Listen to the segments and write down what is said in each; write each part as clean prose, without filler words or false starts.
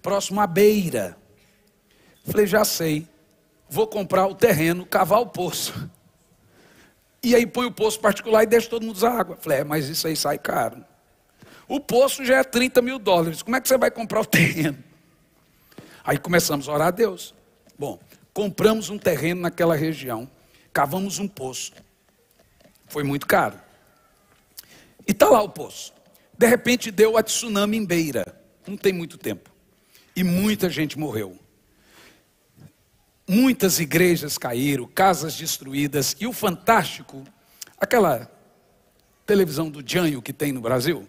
próximo à beira. Falei, já sei, vou comprar o terreno, cavar o poço. E aí põe o poço particular e deixa todo mundo usar água. Falei, mas isso aí sai caro. O poço já é $30 mil. Como é que você vai comprar o terreno? Aí começamos a orar a Deus. Bom, compramos um terreno naquela região, cavamos um poço. Foi muito caro. E está lá o poço. De repente deu a tsunami em Beira. Não tem muito tempo. E muita gente morreu. Muitas igrejas caíram, casas destruídas. E o fantástico, aquela televisão do Jânio que tem no Brasil.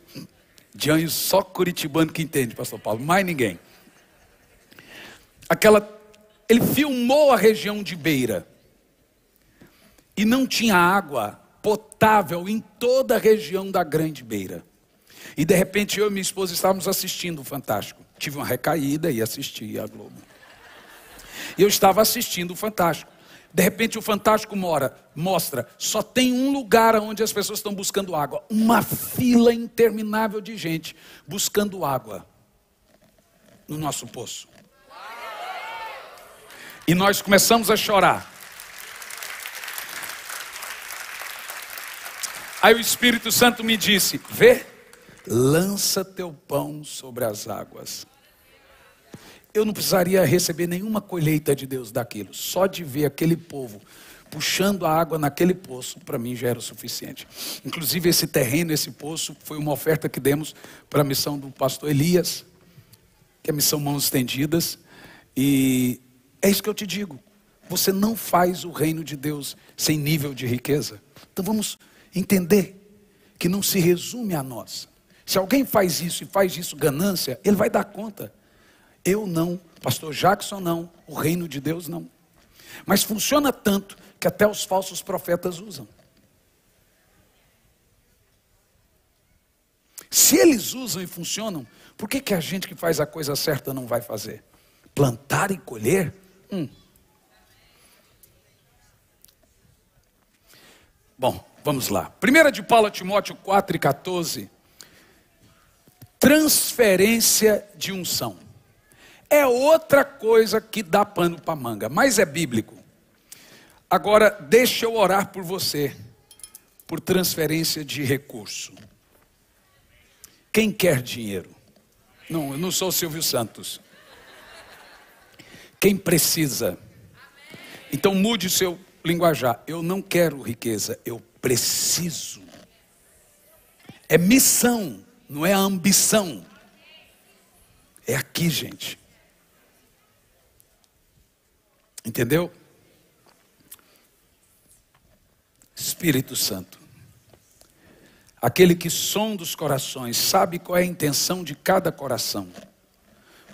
Jânio só curitibano que entende, pastor Paulo, mais ninguém. Ele filmou a região de Beira. E não tinha água potável em toda a região da Grande Beira. E de repente eu e minha esposa estávamos assistindo o Fantástico. Tive uma recaída e assisti a Globo. E eu estava assistindo o Fantástico. De repente o Fantástico mostra, só tem um lugar onde as pessoas estão buscando água. Uma fila interminável de gente buscando água. No nosso poço. E nós começamos a chorar. Aí o Espírito Santo me disse, vê, lança teu pão sobre as águas. Eu não precisaria receber nenhuma colheita de Deus daquilo. Só de ver aquele povo puxando a água naquele poço, para mim já era o suficiente. Inclusive esse terreno, esse poço, foi uma oferta que demos para a missão do pastor Elias, que é a missão Mãos Estendidas. E é isso que eu te digo. Você não faz o reino de Deus sem nível de riqueza. Então vamos entender que não se resume a nós. Se alguém faz isso e faz disso ganância, ele vai dar conta. Eu não, pastor Jackson não, o reino de Deus não. Mas funciona tanto que até os falsos profetas usam. Se eles usam e funcionam, por que a gente que faz a coisa certa não vai fazer? Plantar e colher? Bom, vamos lá. 1 de Paulo a Timóteo 4:14. Transferência de unção. É outra coisa que dá pano para manga, mas é bíblico. Agora, deixa eu orar por você, por transferência de recurso. Quem quer dinheiro? Não, eu não sou o Silvio Santos. Quem precisa? Então mude o seu linguajar. Eu não quero riqueza, eu preciso. É missão, não é a ambição. É aqui, gente. Entendeu? Espírito Santo, aquele que sonda os corações, sabe qual é a intenção de cada coração.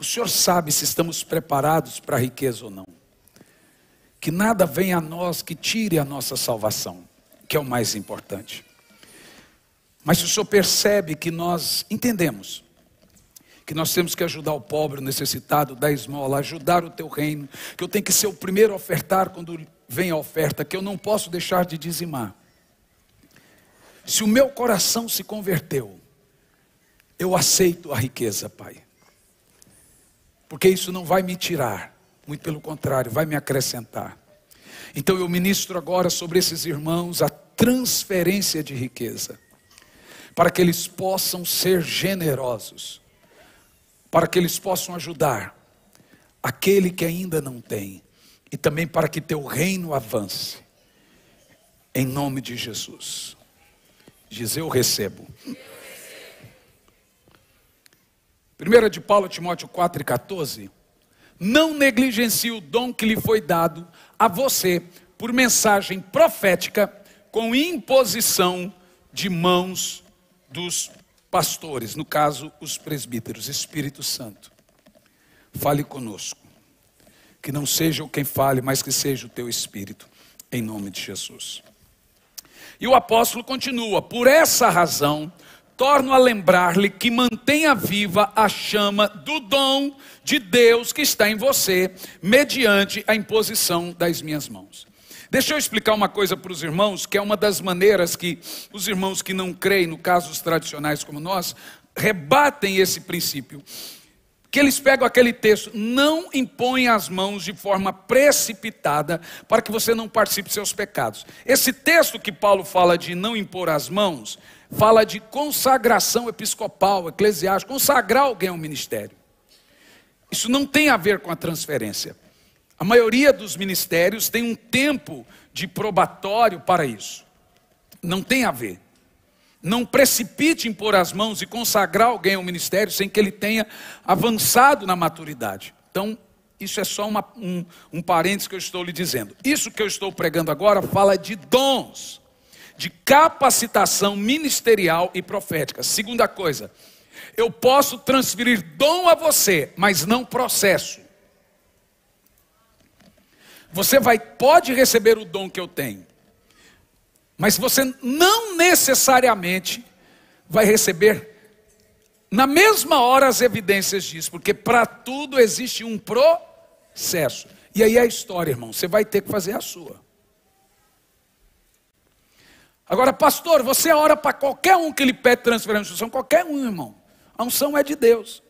O Senhor sabe se estamos preparados para a riqueza ou não. Que nada venha a nós que tire a nossa salvação, que é o mais importante. Mas se o Senhor percebe que nós entendemos que nós temos que ajudar o pobre, o necessitado, dar esmola, ajudar o teu reino, que eu tenho que ser o primeiro a ofertar quando vem a oferta, que eu não posso deixar de dizimar. Se o meu coração se converteu, eu aceito a riqueza, Pai. Porque isso não vai me tirar, muito pelo contrário, vai me acrescentar. Então eu ministro agora sobre esses irmãos a transferência de riqueza, para que eles possam ser generosos, para que eles possam ajudar aquele que ainda não tem, e também para que teu reino avance, em nome de Jesus. Diz, eu recebo. 1 de Paulo a Timóteo 4:14. Não negligencie o dom que lhe foi dado a você, por mensagem profética, com imposição de mãos dos pastores, no caso os presbíteros. Espírito Santo, fale conosco, que não seja o quem fale, mas que seja o teu Espírito, em nome de Jesus. E o apóstolo continua, por essa razão, torno a lembrar-lhe que mantenha viva a chama do dom de Deus que está em você, mediante a imposição das minhas mãos. Deixa eu explicar uma coisa para os irmãos, que é uma das maneiras que os irmãos que não creem, no caso os tradicionais como nós, rebatem esse princípio. que eles pegam aquele texto, não impõe as mãos de forma precipitada, para que você não participe dos seus pecados. Esse texto que Paulo fala de não impor as mãos, fala de consagração episcopal, eclesiástica, consagrar alguém ao ministério. Isso não tem a ver com a transferência. A maioria dos ministérios tem um tempo de probatório para isso. Não tem a ver. Não precipite em pôr as mãos e consagrar alguém ao ministério sem que ele tenha avançado na maturidade. Então, isso é só um parênteses que eu estou lhe dizendo. Isso que eu estou pregando agora fala de dons, de capacitação ministerial e profética. Segunda coisa, eu posso transferir dom a você, mas não processo. Você pode receber o dom que eu tenho, mas você não necessariamente vai receber na mesma hora as evidências disso, porque para tudo existe um processo. E aí é a história, irmão, você vai ter que fazer a sua. Agora, pastor, você ora para qualquer um que lhe pede transferência de unção, qualquer um, irmão. A unção é de Deus.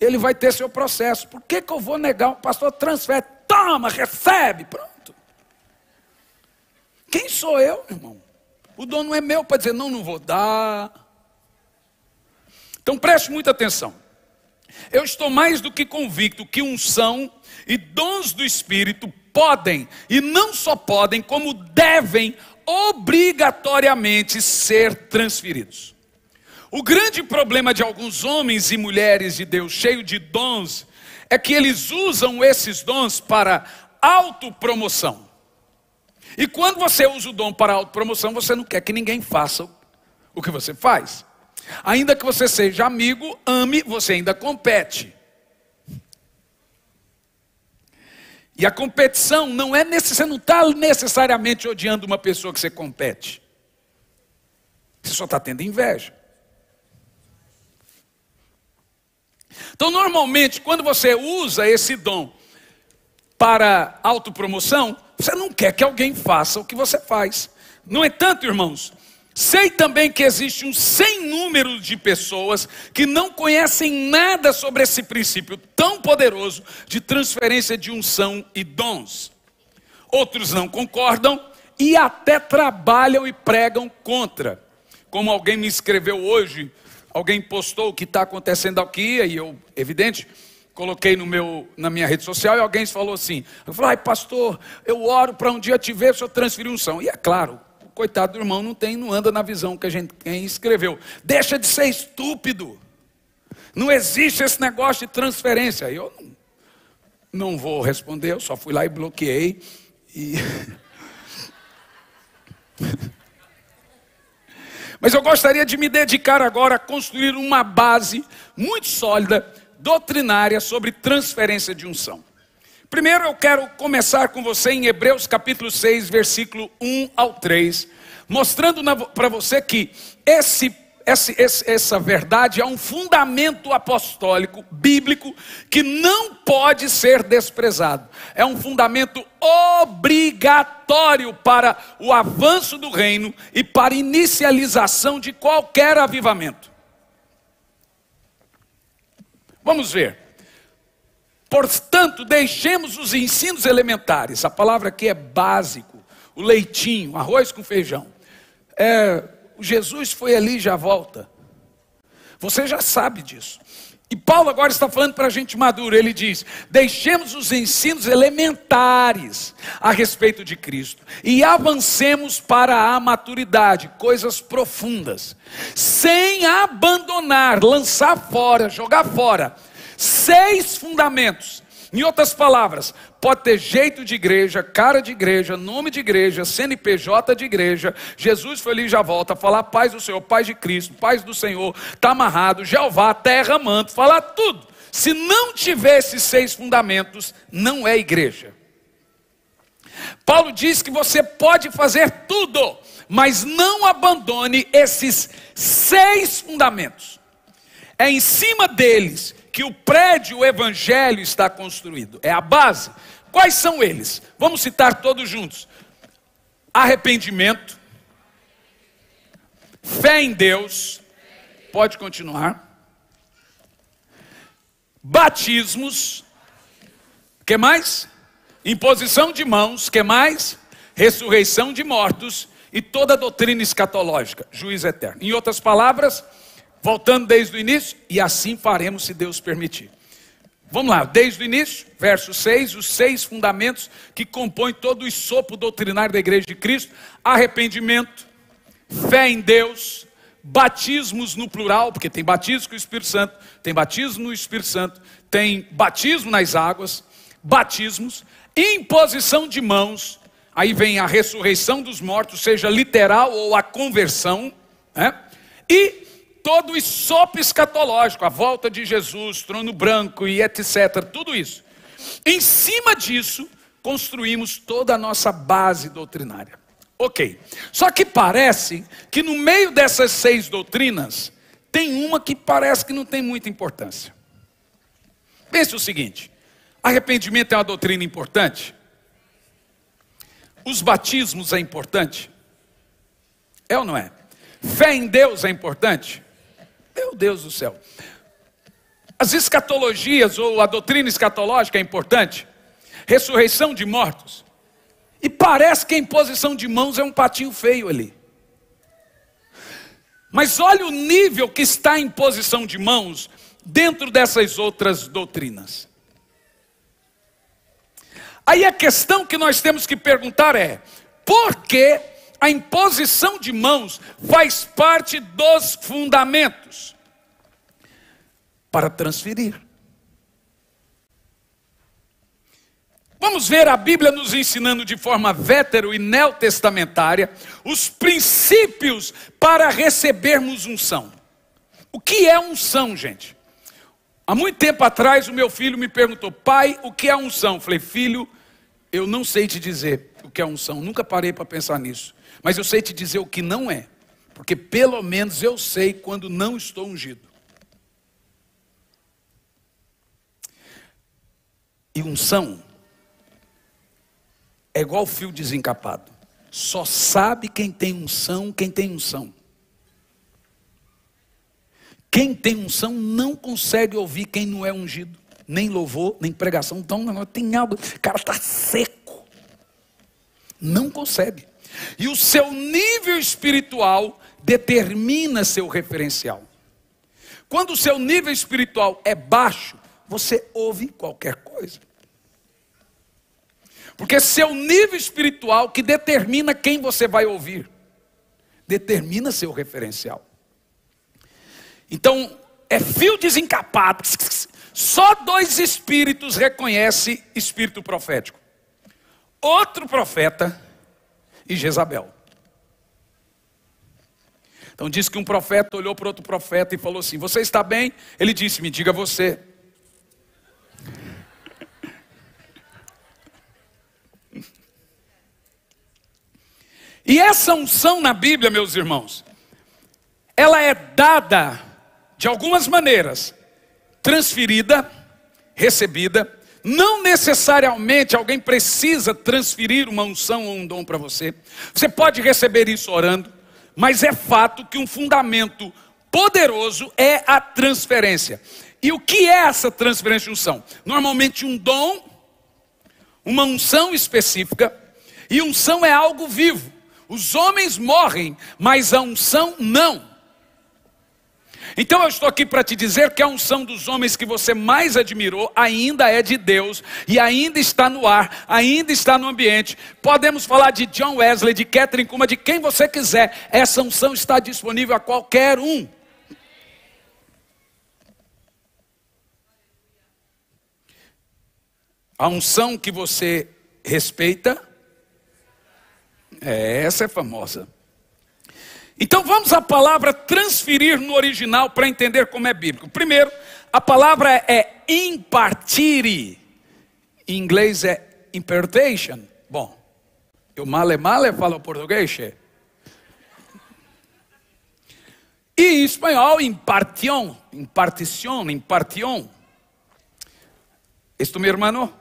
Ele vai ter seu processo. Por que eu vou negar? O pastor transfere, toma, recebe, pronto. Quem sou eu, irmão? O dom não é meu para dizer, não vou dar. Então preste muita atenção. Eu estou mais do que convicto que unção e dons do Espírito podem, e não só podem, como devem obrigatoriamente ser transferidos. O grande problema de alguns homens e mulheres de Deus cheios de dons é que eles usam esses dons para autopromoção. E quando você usa o dom para autopromoção, você não quer que ninguém faça o que você faz. Ainda que você seja amigo, ame, você ainda compete. E a competição não é você não está necessariamente odiando uma pessoa que você compete. Você só está tendo inveja. Então, normalmente, quando você usa esse dom para autopromoção, você não quer que alguém faça o que você faz. No entanto, irmãos, sei também que existe um sem número de pessoas que não conhecem nada sobre esse princípio tão poderoso de transferência de unção e dons. Outros não concordam e até trabalham e pregam contra. Como alguém me escreveu hoje, alguém postou o que está acontecendo aqui, e eu, evidente, coloquei na minha rede social e alguém falou assim, eu falei, ai pastor, eu oro para um dia te ver, se eu transferir unção. E é claro, o coitado do irmão não anda na visão que quem escreveu. Deixa de ser estúpido. Não existe esse negócio de transferência. Eu não vou responder, eu só fui lá e bloqueei. Mas eu gostaria de me dedicar agora a construir uma base muito sólida, doutrinária, sobre transferência de unção. Primeiro eu quero começar com você em Hebreus capítulo 6, versículo 1 ao 3, mostrando para você que essa verdade é um fundamento apostólico, bíblico, que não pode ser desprezado. É um fundamento obrigatório para o avanço do reino e para a inicialização de qualquer avivamento. Vamos ver. Portanto, deixemos os ensinos elementares. A palavra aqui é básico. O leitinho, arroz com feijão. Jesus foi ali e já volta. Você já sabe disso. E Paulo agora está falando para a gente madura. Ele diz, deixemos os ensinos elementares a respeito de Cristo e avancemos para a maturidade, coisas profundas, sem abandonar, lançar fora, jogar fora 6 fundamentos. Em outras palavras, pode ter jeito de igreja, cara de igreja, nome de igreja, CNPJ de igreja, Jesus foi ali e já volta, falar paz do Senhor, paz de Cristo, paz do Senhor, está amarrado, Jeová, terra, manto, falar tudo. Se não tiver esses 6 fundamentos, não é igreja. Paulo diz que você pode fazer tudo, mas não abandone esses 6 fundamentos. É em cima deles que o prédio, o evangelho está construído. É a base. Quais são eles? Vamos citar todos juntos. Arrependimento. Fé em Deus. Pode continuar. batismos, que mais? Imposição de mãos, que mais? Ressurreição de mortos e toda a doutrina escatológica, juízo eterno. Em outras palavras, voltando desde o início, e assim faremos se Deus permitir. Vamos lá, desde o início, verso 6, os 6 fundamentos que compõem todo o escopo doutrinário da igreja de Cristo: arrependimento, fé em Deus, batismos no plural, porque tem batismo com o Espírito Santo, tem batismo no Espírito Santo, tem batismo nas águas, batismos, imposição de mãos, aí vem a ressurreição dos mortos, seja literal ou a conversão, né? E todo o escopo escatológico, a volta de Jesus, trono branco e etc, tudo isso. Em cima disso, construímos toda a nossa base doutrinária. Ok, só que parece que no meio dessas 6 doutrinas, tem uma que parece que não tem muita importância. Pense o seguinte: arrependimento é uma doutrina importante? Os batismos é importante? É ou não é? Fé em Deus é importante? Meu Deus do céu. As escatologias ou a doutrina escatológica é importante? Ressurreição de mortos? E parece que a imposição de mãos é um patinho feio ali. Mas olha o nível que está a imposição de mãos dentro dessas outras doutrinas. Aí a questão que nós temos que perguntar é: por que a imposição de mãos faz parte dos fundamentos? Para transferir. Vamos ver a Bíblia nos ensinando de forma vétero e neotestamentária os princípios para recebermos unção. O que é unção, gente? Há muito tempo atrás o meu filho me perguntou: pai, o que é unção? Eu falei: filho, eu não sei te dizer o que é unção, nunca parei para pensar nisso. Mas eu sei te dizer o que não é, porque pelo menos eu sei quando não estou ungido. E unção é igual fio desencapado. Só sabe quem tem unção, quem tem unção. Quem tem unção não consegue ouvir quem não é ungido. Nem louvor, nem pregação. Então tem algo, o cara está seco. Não consegue. E o seu nível espiritual determina seu referencial. Quando o seu nível espiritual é baixo, você ouve qualquer coisa. Porque seu nível espiritual que determina quem você vai ouvir. Determina seu referencial. Então, é fio desencapado. Só 2 espíritos reconhecem espírito profético: outro profeta e Jezabel. Então diz que um profeta olhou para outro profeta e falou assim: você está bem? Ele disse: me diga você. E essa unção na Bíblia, meus irmãos, ela é dada de algumas maneiras: transferida, recebida. Não necessariamente alguém precisa transferir uma unção ou um dom para você. Você pode receber isso orando, mas é fato que um fundamento poderoso é a transferência. E o que é essa transferência de unção? Normalmente um dom, uma unção específica, e unção é algo vivo. Os homens morrem, mas a unção não. Então eu estou aqui para te dizer que a unção dos homens que você mais admirou ainda é de Deus, e ainda está no ar, ainda está no ambiente. Podemos falar de John Wesley, de Kathryn Kuhlman, de quem você quiser. Essa unção está disponível a qualquer um. A unção que você respeita, essa é famosa. Então vamos à palavra transferir no original para entender como é bíblico. Primeiro, a palavra é impartire. Em inglês é impartation. Bom, eu male falo português. E em espanhol, impartición. ¿Esto, mi hermano?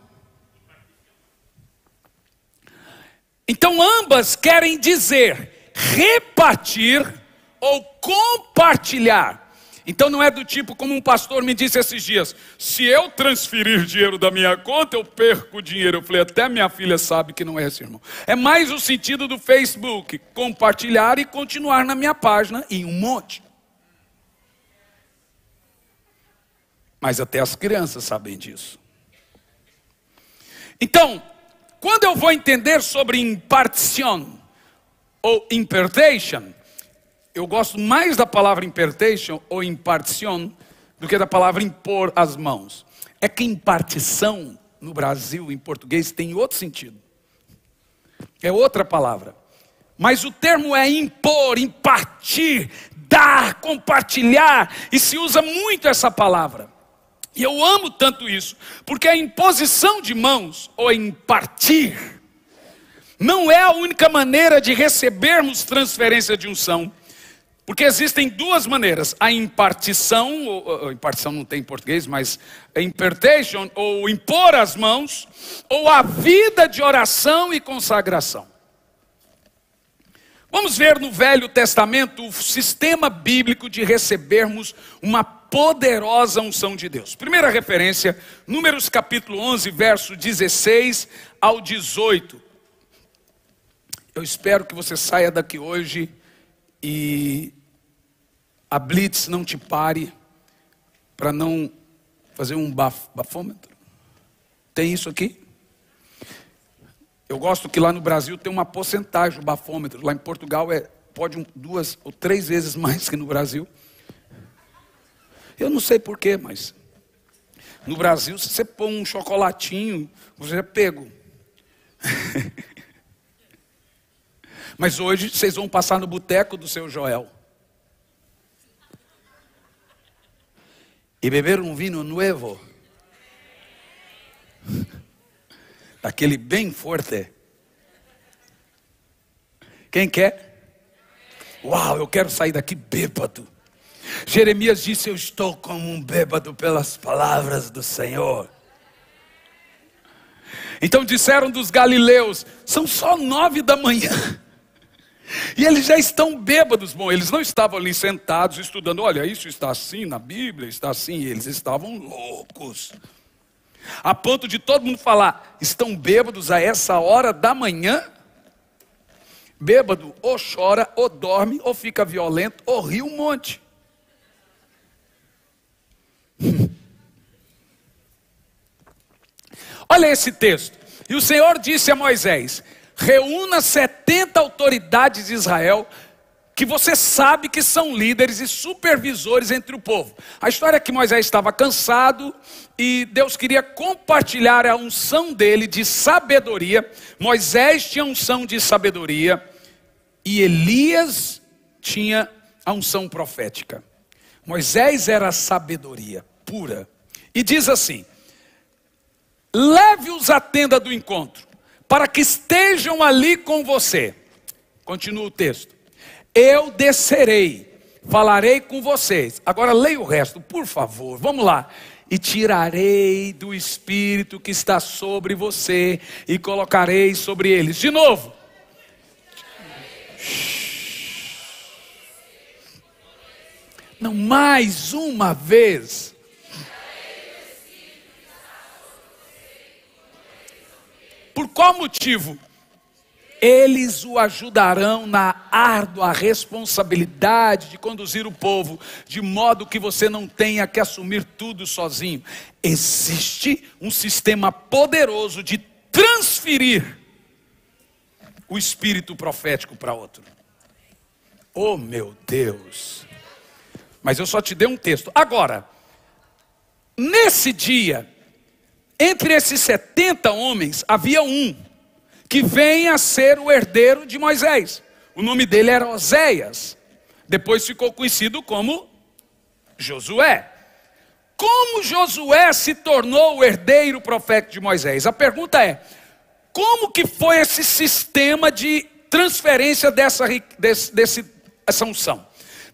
Então ambas querem dizer repartir ou compartilhar. Então não é do tipo como um pastor me disse esses dias: se eu transferir dinheiro da minha conta, eu perco o dinheiro. Eu falei, até minha filha sabe que não é assim, irmão. É mais o sentido do Facebook: compartilhar e continuar na minha página em um monte. Mas até as crianças sabem disso. Então, quando eu vou entender sobre impartição ou impartation, eu gosto mais da palavra impartation ou impartição do que da palavra impor as mãos. É que impartição no Brasil, em português, tem outro sentido. É outra palavra. Mas o termo é impor, impartir, dar, compartilhar. E se usa muito essa palavra. E eu amo tanto isso, porque a imposição de mãos, ou impartir, não é a única maneira de recebermos transferência de unção. Porque existem duas maneiras: a impartição, ou impartição não tem em português, mas a impartation, ou impor as mãos, ou a vida de oração e consagração. Vamos ver no Velho Testamento o sistema bíblico de recebermos uma poderosa unção de Deus. Primeira referência, Números capítulo 11, verso 16 ao 18. Eu espero que você saia daqui hoje e a blitz não te pare para não fazer um bafômetro. Tem isso aqui? Eu gosto que lá no Brasil tem uma porcentagem, o bafômetro. Lá em Portugal pode 2 ou 3 vezes mais que no Brasil. Eu não sei porquê, mas no Brasil, se você põe um chocolatinho, você é pego. Mas hoje vocês vão passar no boteco do seu Joel e beber um vinho novo, daquele bem forte. Quem quer? Uau, eu quero sair daqui bêbado. Jeremias disse: eu estou como um bêbado pelas palavras do Senhor. Então disseram dos galileus: são só 9 da manhã. E eles já estão bêbados. Bom, eles não estavam ali sentados estudando. Olha, isso está assim na Bíblia, está assim. Eles estavam loucos. A ponto de todo mundo falar: estão bêbados a essa hora da manhã? Bêbado ou chora, ou dorme, ou fica violento, ou ri um monte. Olha esse texto. E o Senhor disse a Moisés: reúna 70 autoridades de Israel, que você sabe que são líderes e supervisores entre o povo. A história é que Moisés estava cansado e Deus queria compartilhar a unção dele de sabedoria. Moisés tinha a unção de sabedoria e Elias tinha a unção profética. Moisés era a sabedoria pura. E diz assim: leve-os à tenda do encontro, para que estejam ali com você. Continua o texto. Eu descerei, falarei com vocês. Agora leia o resto, por favor, vamos lá. E tirarei do Espírito que está sobre você, e colocarei sobre eles. De novo. Não, mais uma vez. Por qual motivo? Eles o ajudarão na árdua responsabilidade de conduzir o povo, de modo que você não tenha que assumir tudo sozinho. Existe um sistema poderoso de transferir o espírito profético para outro. Oh, meu Deus! Mas eu só te dei um texto. Agora, nesse dia, entre esses 70 homens, havia um que vem a ser o herdeiro de Moisés. O nome dele era Oséias. Depois ficou conhecido como Josué. Como Josué se tornou o herdeiro profético de Moisés? A pergunta é: como que foi esse sistema de transferência dessa unção?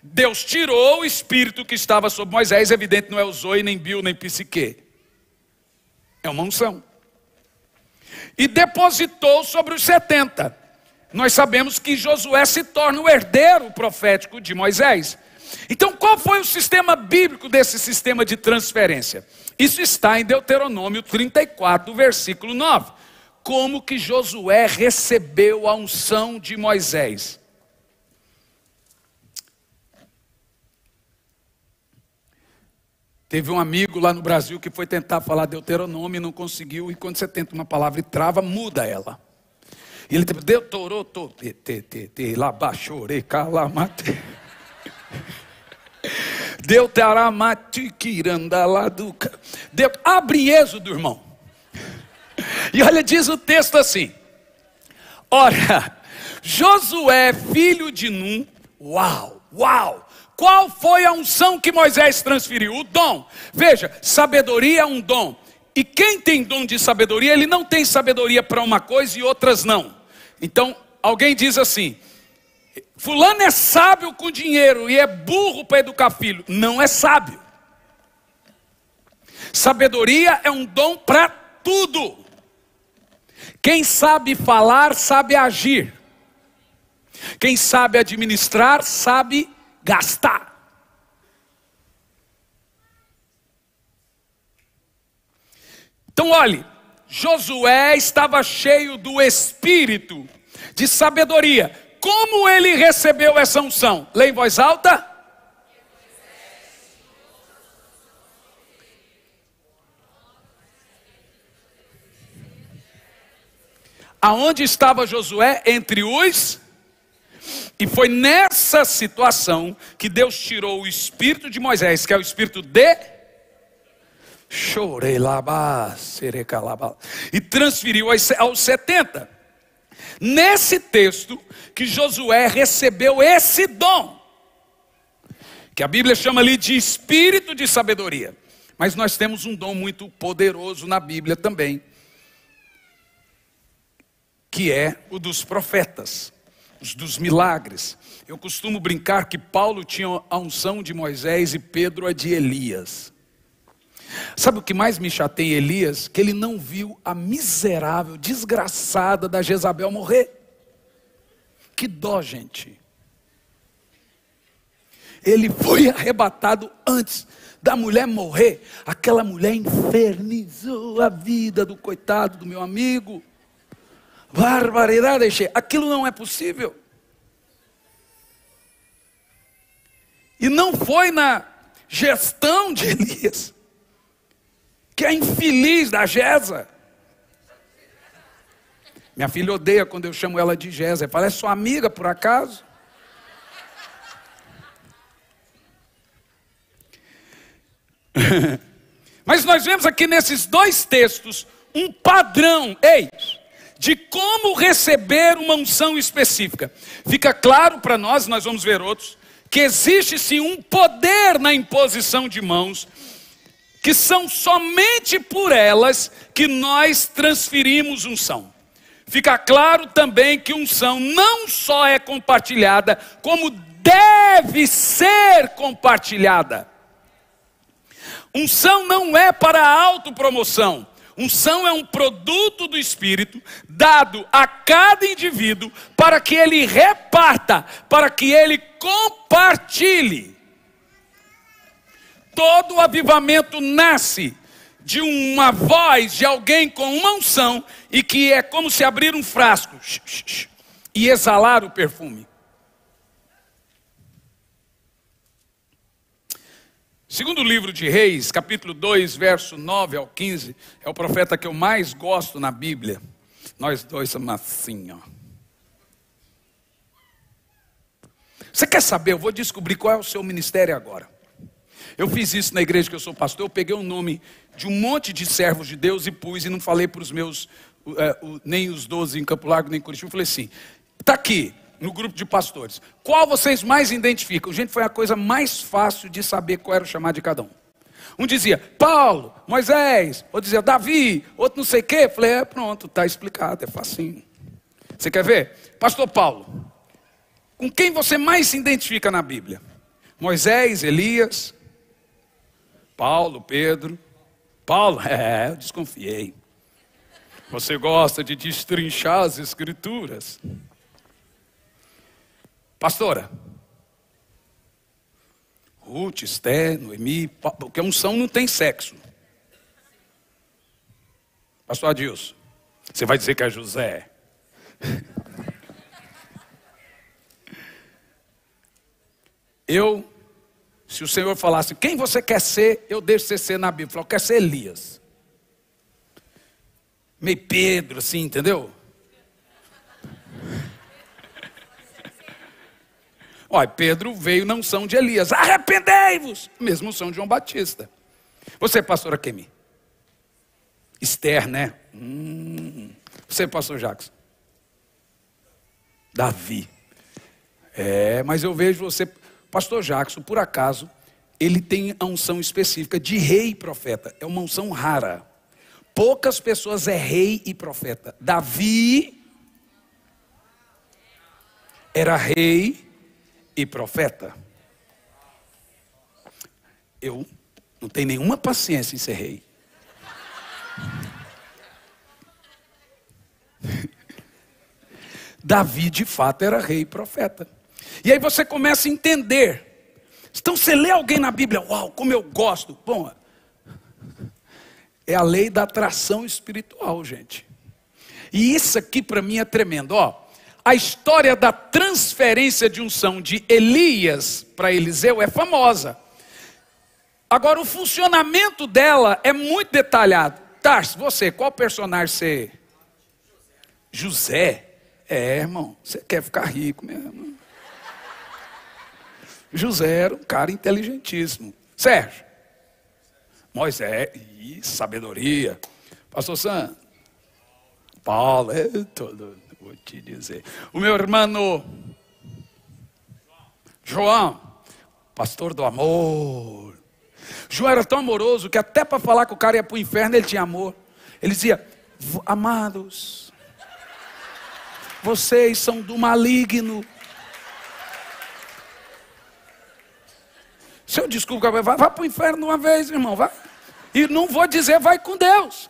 Deus tirou o espírito que estava sobre Moisés, evidente não é o Zoe, nem Bill, nem Psique. É uma unção. E depositou sobre os 70. Nós sabemos que Josué se torna o herdeiro profético de Moisés. Então, qual foi o sistema bíblico desse sistema de transferência? Isso está em Deuteronômio 34, versículo 9. Como que Josué recebeu a unção de Moisés? Teve um amigo lá no Brasil que foi tentar falar Deuteronômio e não conseguiu. E quando você tenta uma palavra e trava, muda ela. E ele teve Deuteronomio, calamate. Deuteramatiquirandaladuca. Abre Êxodo, irmão. E olha, diz o texto assim. Ora, Josué, filho de Num, uau. Qual foi a unção que Moisés transferiu? O dom. Veja, sabedoria é um dom. E quem tem dom de sabedoria, ele não tem sabedoria para uma coisa e outras não. Então, alguém diz assim, fulano é sábio com dinheiro e é burro para educar filho. Não é sábio. Sabedoria é um dom para tudo. Quem sabe falar, sabe agir. Quem sabe administrar, sabe gastar. Então olhe, Josué estava cheio do espírito de sabedoria. Como ele recebeu essa unção? Lê em voz alta. Aonde estava Josué? Entre os... E foi nessa situação que Deus tirou o espírito de Moisés, que é o espírito de... E transferiu aos 70. Nesse texto que Josué recebeu esse dom, que a Bíblia chama ali de espírito de sabedoria. Mas nós temos um dom muito poderoso na Bíblia também, que é o dos profetas, os dos milagres. Eu costumo brincar que Paulo tinha a unção de Moisés e Pedro a de Elias. Sabe o que mais me chateia em Elias? Que ele não viu a miserável, desgraçada da Jezabel morrer. Que dó, gente. Ele foi arrebatado antes da mulher morrer. Aquela mulher infernizou a vida do coitado do meu amigo. Barbaridade, aquilo não é possível. E não foi na gestão de Elias, que é infeliz da Jeza. Minha filha odeia quando eu chamo ela de Jeza. Ela fala, é sua amiga por acaso? Mas nós vemos aqui nesses dois textos um padrão, de como receber uma unção específica. Fica claro para nós vamos ver outros, que existe sim um poder na imposição de mãos, que são somente por elas que nós transferimos unção. Fica claro também que unção não só é compartilhada, como deve ser compartilhada. Unção não é para autopromoção. Unção é um produto do Espírito dado a cada indivíduo para que ele reparta, para que ele compartilhe. Todo avivamento nasce de uma voz de alguém com uma unção e que é como se abrir um frasco e exalar o perfume. Segundo livro de Reis, capítulo 2, verso 9 ao 15, é o profeta que eu mais gosto na Bíblia. Nós dois somos assim, ó. Você quer saber? Eu vou descobrir qual é o seu ministério agora. Eu fiz isso na igreja que eu sou pastor, eu peguei o nome de um monte de servos de Deus e pus, e não falei para os meus, nem os 12 em Campo Largo, nem em Curitiba, eu falei assim, está aqui, no grupo de pastores, qual vocês mais identificam? Gente, foi a coisa mais fácil de saber qual era o chamado de cada um. Um dizia, Paulo, Moisés, outro dizia, Davi, outro não sei o quê. Falei, pronto, está explicado, é facinho. Você quer ver? Pastor Paulo, com quem você mais se identifica na Bíblia? Moisés, Elias, Paulo, Pedro. Paulo, eu desconfiei. Você gosta de destrinchar as escrituras. Pastora, Ruth, Esté, Noemi, porque a unção não tem sexo. Pastor Adilson, você vai dizer que é José? Se o Senhor falasse, quem você quer ser, eu deixo você ser na Bíblia. Eu falo, eu quero ser Elias. Meio Pedro, assim, entendeu? Olha, Pedro veio na unção de Elias. Arrependei-vos! Mesmo unção de João Batista. Você, pastora Kemi? Esther, né? Você, pastor Jackson? Davi. Mas eu vejo você... Pastor Jackson, por acaso, ele tem a unção específica de rei e profeta. É uma unção rara. Poucas pessoas é rei e profeta. Davi era rei e profeta. Eu não tenho nenhuma paciência em ser rei. Davi de fato era rei e profeta. E aí você começa a entender. Então você lê alguém na Bíblia, uau, como eu gosto. Bom, é a lei da atração espiritual, gente. E isso aqui para mim é tremendo. A história da transferência de unção de Elias para Eliseu é famosa. Agora o funcionamento dela é muito detalhado. Tarso, você, qual personagem você? José? Irmão, você quer ficar rico mesmo. José era um cara inteligentíssimo. Sérgio? Moisés, sabedoria. Pastor Sam? Paulo, vou te dizer. O meu irmão João, pastor do amor. João era tão amoroso que até para falar que o cara ia para o inferno ele tinha amor. Ele dizia, amados, vocês são do maligno. Se eu desculpo, vai para o inferno uma vez, irmão, vai. E não vou dizer, vai com Deus.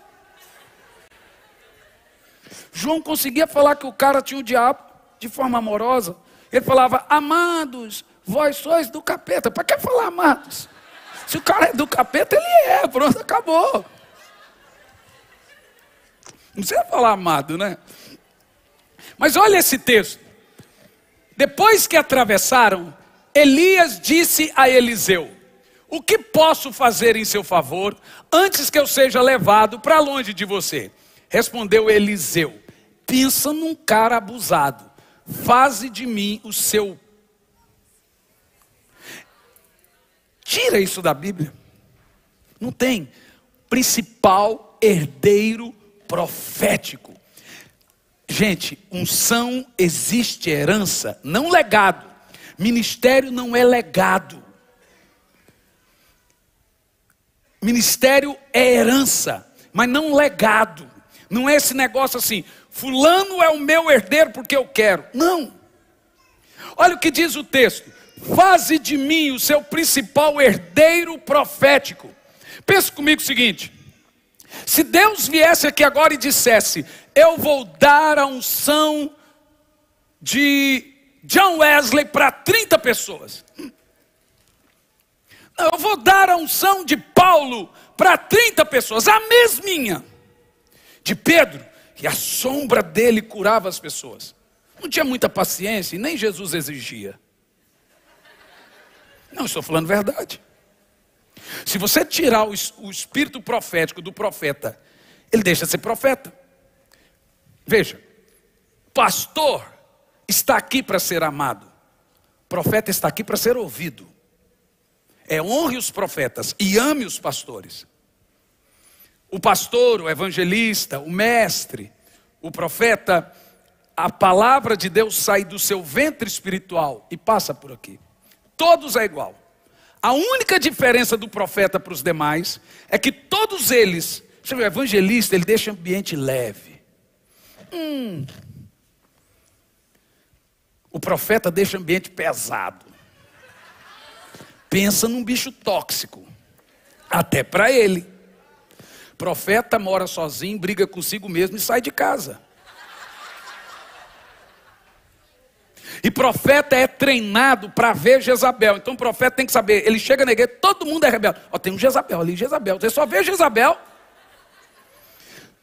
João conseguia falar que o cara tinha o diabo de forma amorosa. Ele falava, amados, vós sois do capeta. Para que falar amados? Se o cara é do capeta, ele pronto, acabou. Não precisa falar amado, né? Mas olha esse texto. Depois que atravessaram, Elias disse a Eliseu, o que posso fazer em seu favor, antes que eu seja levado para longe de você? Respondeu Eliseu, pensa num cara abusado, faze de mim o seu... Tira isso da Bíblia. Não tem. Principal herdeiro profético. Gente, unção existe herança, não legado. Ministério não é legado. Ministério é herança, mas não legado. Não é esse negócio assim, fulano é o meu herdeiro porque eu quero. Não. Olha o que diz o texto. Faze de mim o seu principal herdeiro profético. Pensa comigo o seguinte. Se Deus viesse aqui agora e dissesse, eu vou dar a unção de John Wesley para 30 pessoas. Eu vou dar a unção de Paulo para 30 pessoas, a mesminha. De Pedro, que a sombra dele curava as pessoas. Não tinha muita paciência e nem Jesus exigia. Não, estou falando verdade. Se você tirar o espírito profético do profeta, ele deixa de ser profeta. Veja, pastor está aqui para ser amado. Profeta está aqui para ser ouvido. Honre os profetas e ame os pastores. O pastor, o evangelista, o mestre, o profeta, a palavra de Deus sai do seu ventre espiritual e passa por aqui. Todos é igual. A única diferença do profeta para os demais é que todos eles, o evangelista, ele deixa o ambiente leve. O profeta deixa o ambiente pesado. Pensa num bicho tóxico. Até para ele. Profeta mora sozinho, briga consigo mesmo e sai de casa. E profeta é treinado para ver Jezabel. Então o profeta tem que saber, ele chega na igreja, todo mundo é rebelde. Ó, tem um Jezabel ali, Jezabel. Você só vê Jezabel.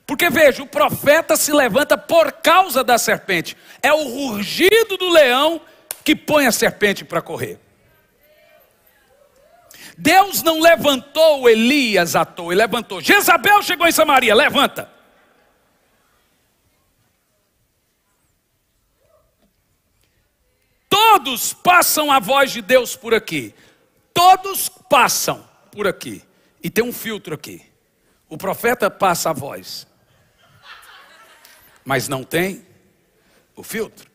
Porque veja, o profeta se levanta por causa da serpente. É o rugido do leão que põe a serpente para correr. Deus não levantou Elias à toa, ele levantou. Jezabel chegou em Samaria, levanta. Todos passam a voz de Deus por aqui. Todos passam por aqui. E tem um filtro aqui. O profeta passa a voz. Mas não tem o filtro.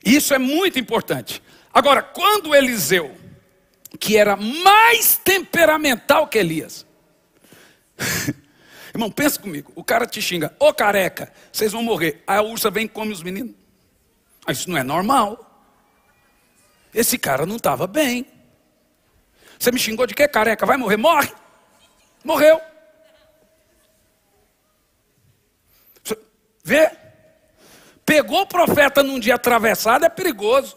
Isso é muito importante. Agora, quando Eliseu, que era mais temperamental que Elias, irmão, pensa comigo, o cara te xinga, ô careca, vocês vão morrer. Aí a ursa vem e come os meninos. Isso não é normal. Esse cara não estava bem. Você me xingou de quê, careca? Vai morrer? Morre! Morreu. Vê? Pegou o profeta num dia atravessado, é perigoso.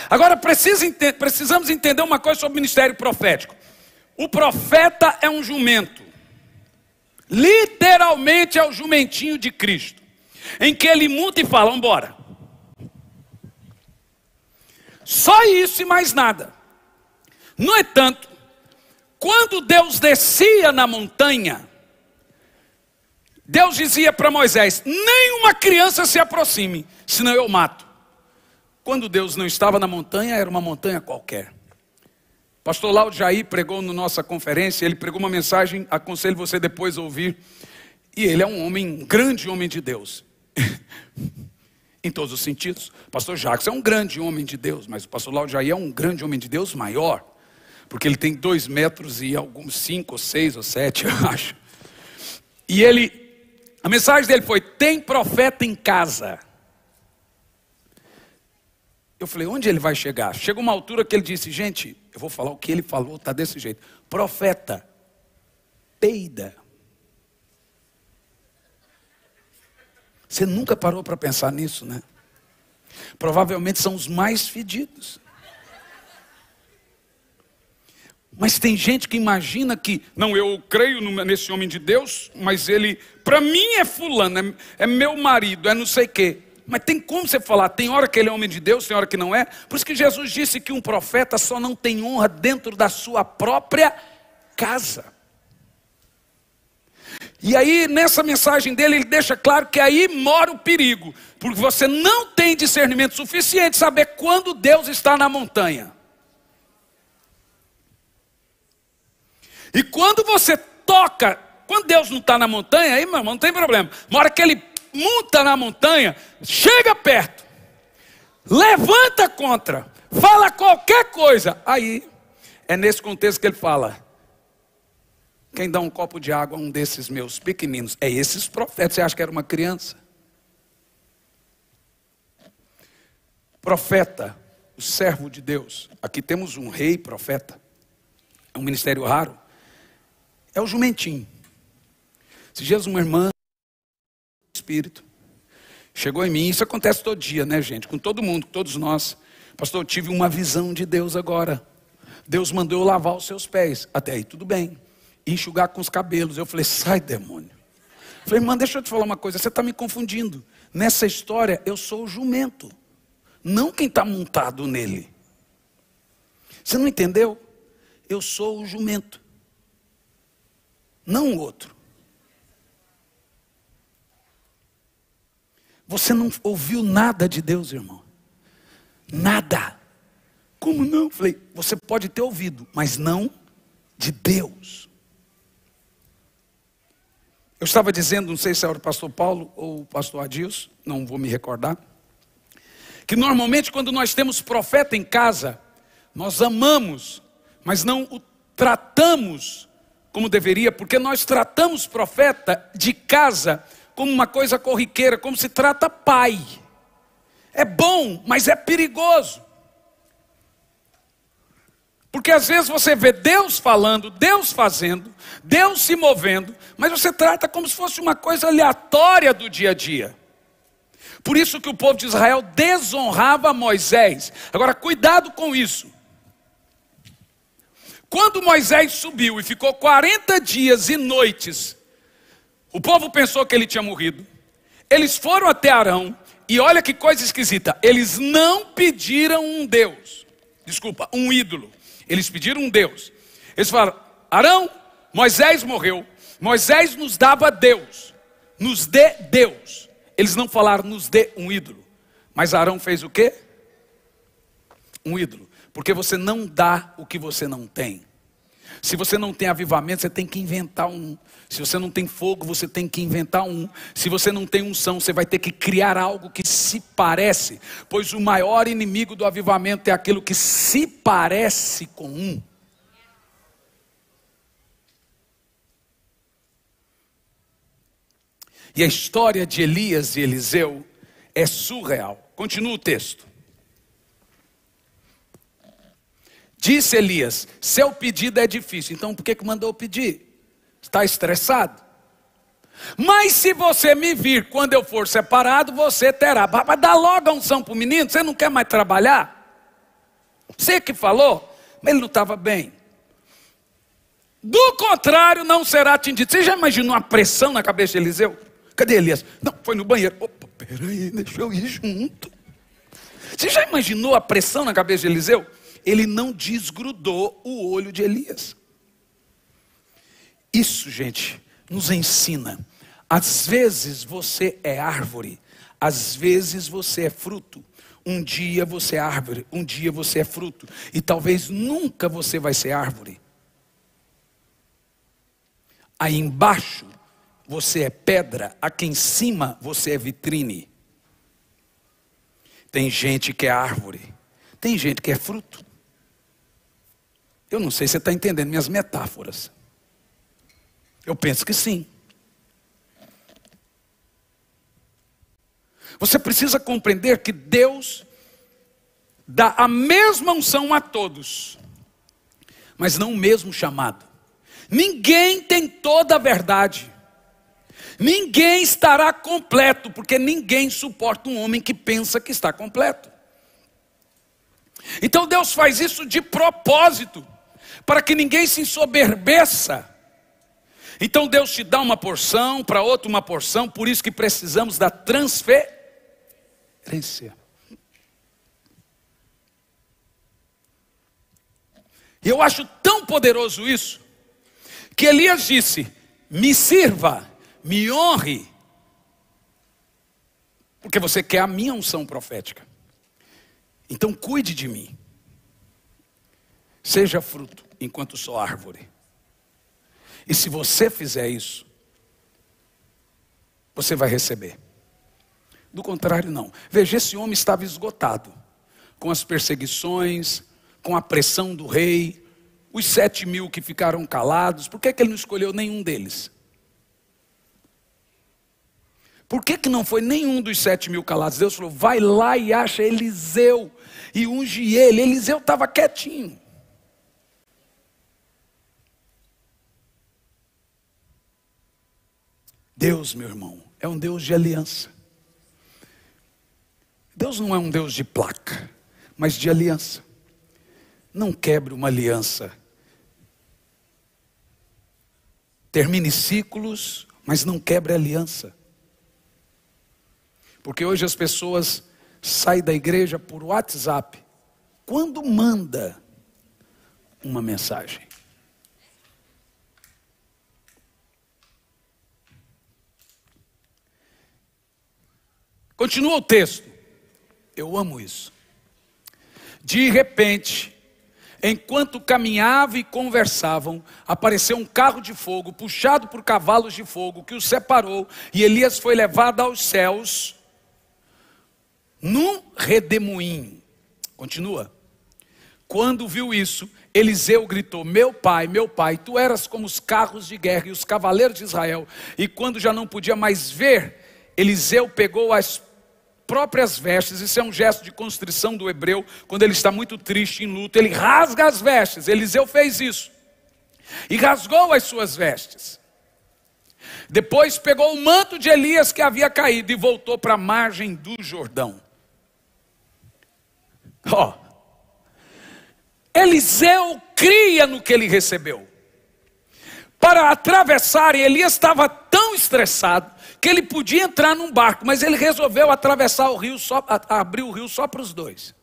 Agora precisamos entender uma coisa sobre o ministério profético. O profeta é um jumento. Literalmente é o jumentinho de Cristo. Em que ele monta e fala, vamos embora. Só isso e mais nada. No entanto, quando Deus descia na montanha, Deus dizia para Moisés, nenhuma criança se aproxime, senão eu mato. Quando Deus não estava na montanha, era uma montanha qualquer. Pastor Laudo Jair pregou na nossa conferência, ele pregou uma mensagem, aconselho você depois a ouvir. E ele é um grande homem de Deus. Em todos os sentidos. O pastor Jacques é um grande homem de Deus, mas o pastor Laudo Jair é um grande homem de Deus maior. Porque ele tem 2 metros e alguns 5 ou 6 ou 7, eu acho. E a mensagem dele foi, tem profeta em casa. Eu falei, onde ele vai chegar? Chegou uma altura que ele disse, gente, eu vou falar o que ele falou, está desse jeito. Profeta, peida. Você nunca parou para pensar nisso, né? Provavelmente são os mais fedidos. Mas tem gente que imagina que, não, eu creio nesse homem de Deus, mas ele, para mim é fulano, é meu marido, é não sei o quê. Mas tem como você falar, tem hora que ele é homem de Deus, tem hora que não é. Por isso que Jesus disse que um profeta só não tem honra dentro da sua própria casa. E aí nessa mensagem dele, ele deixa claro que aí mora o perigo. Porque você não tem discernimento suficiente de saber quando Deus está na montanha. E quando você toca, quando Deus não está na montanha, aí meu irmão, não tem problema. Uma hora que ele monta na montanha, chega perto, levanta contra, fala qualquer coisa. Aí, é nesse contexto que ele fala, quem dá um copo de água a um desses meus pequeninos, é esses profetas. Você acha que era uma criança? Profeta, o servo de Deus. Aqui temos um rei profeta. É um ministério raro. É o jumentinho. Se Jesus, uma irmã, Espírito, chegou em mim. Isso acontece todo dia, né, gente? Com todo mundo, com todos nós. Pastor, eu tive uma visão de Deus agora. Deus mandou eu lavar os seus pés. Até aí tudo bem. Enxugar com os cabelos. Eu falei, sai demônio. Eu falei, irmã, deixa eu te falar uma coisa. Você está me confundindo. Nessa história eu sou o jumento. Não quem está montado nele. Você não entendeu? Eu sou o jumento. Não o outro. Você não ouviu nada de Deus, irmão? Nada. Como não? Falei, você pode ter ouvido, mas não de Deus. Eu estava dizendo, não sei se era o pastor Paulo ou o pastor Adilson, não vou me recordar, que normalmente quando nós temos profeta em casa, nós amamos, mas não o tratamos como deveria, porque nós tratamos profeta de casa como uma coisa corriqueira, como se trata pai. É bom, mas é perigoso. Porque às vezes você vê Deus falando, Deus fazendo, Deus se movendo, mas você trata como se fosse uma coisa aleatória do dia a dia. Por isso que o povo de Israel desonrava Moisés. Agora, cuidado com isso. Quando Moisés subiu e ficou 40 dias e noites, o povo pensou que ele tinha morrido. Eles foram até Arão, e olha que coisa esquisita, eles não pediram um ídolo. Eles pediram um Deus. Eles falaram: Arão, Moisés morreu, Moisés nos dava Deus, nos dê Deus. Eles não falaram: nos dê um ídolo. Mas Arão fez o quê? Um ídolo. Porque você não dá o que você não tem. Se você não tem avivamento, você tem que inventar um. Se você não tem fogo, você tem que inventar um. Se você não tem unção, você vai ter que criar algo que se parece. Pois o maior inimigo do avivamento é aquilo que se parece com um. E a história de Elias e Eliseu é surreal. Continua o texto. Disse Elias: seu pedido é difícil. Então por que mandou pedir? Está estressado? Mas se você me vir quando eu for separado, você terá. Mas dá logo a unção para o menino. Você não quer mais trabalhar? Você que falou, mas ele não estava bem. Do contrário, não será atingido. Você já imaginou a pressão na cabeça de Eliseu? Cadê Elias? Não, foi no banheiro. Opa, peraí, deixa eu ir junto. Você já imaginou a pressão na cabeça de Eliseu? Ele não desgrudou o olho de Elias. Isso, gente, nos ensina. Às vezes você é árvore, às vezes você é fruto. Um dia você é árvore, um dia você é fruto. E talvez nunca você vai ser árvore. Aí embaixo você é pedra, aqui em cima você é vitrine. Tem gente que é árvore, tem gente que é fruto. Eu não sei se você está entendendo minhas metáforas. Eu penso que sim. Você precisa compreender que Deus dá a mesma unção a todos, mas não o mesmo chamado. Ninguém tem toda a verdade. Ninguém estará completo, porque ninguém suporta um homem que pensa que está completo. Então Deus faz isso de propósito, para que ninguém se ensoberbeça. Então Deus te dá uma porção, para outro uma porção, por isso que precisamos da transferência. E eu acho tão poderoso isso, que Elias disse: me sirva, me honre, porque você quer a minha unção profética. Então cuide de mim. Seja fruto enquanto sou árvore. E se você fizer isso, você vai receber. Do contrário, não. Veja, esse homem estava esgotado, com as perseguições, com a pressão do rei, os 7.000 que ficaram calados. Por que ele não escolheu nenhum deles? Por que não foi nenhum dos 7.000 calados? Deus falou: vai lá e acha Eliseu e unge ele. Eliseu estava quietinho. Deus, meu irmão, é um Deus de aliança. Deus não é um Deus de placa, mas de aliança. Não quebre uma aliança. Termine ciclos, mas não quebre a aliança. Porque hoje as pessoas saem da igreja por WhatsApp, quando manda uma mensagem. Continua o texto. Eu amo isso. De repente, enquanto caminhavam e conversavam, apareceu um carro de fogo, puxado por cavalos de fogo, que os separou, e Elias foi levado aos céus, num redemoinho. Continua. Quando viu isso, Eliseu gritou: meu pai, tu eras como os carros de guerra e os cavaleiros de Israel. E quando já não podia mais ver, Eliseu pegou a próprias vestes. Isso é um gesto de constrição do hebreu, quando ele está muito triste, em luto, ele rasga as vestes. Eliseu fez isso, e rasgou as suas vestes. Depois pegou o manto de Elias que havia caído, e voltou para a margem do Jordão. Eliseu cria no que ele recebeu. Para atravessar, Elias estava tão estressado que ele podia entrar num barco, mas ele resolveu atravessar o rio, abrir o rio só para os dois.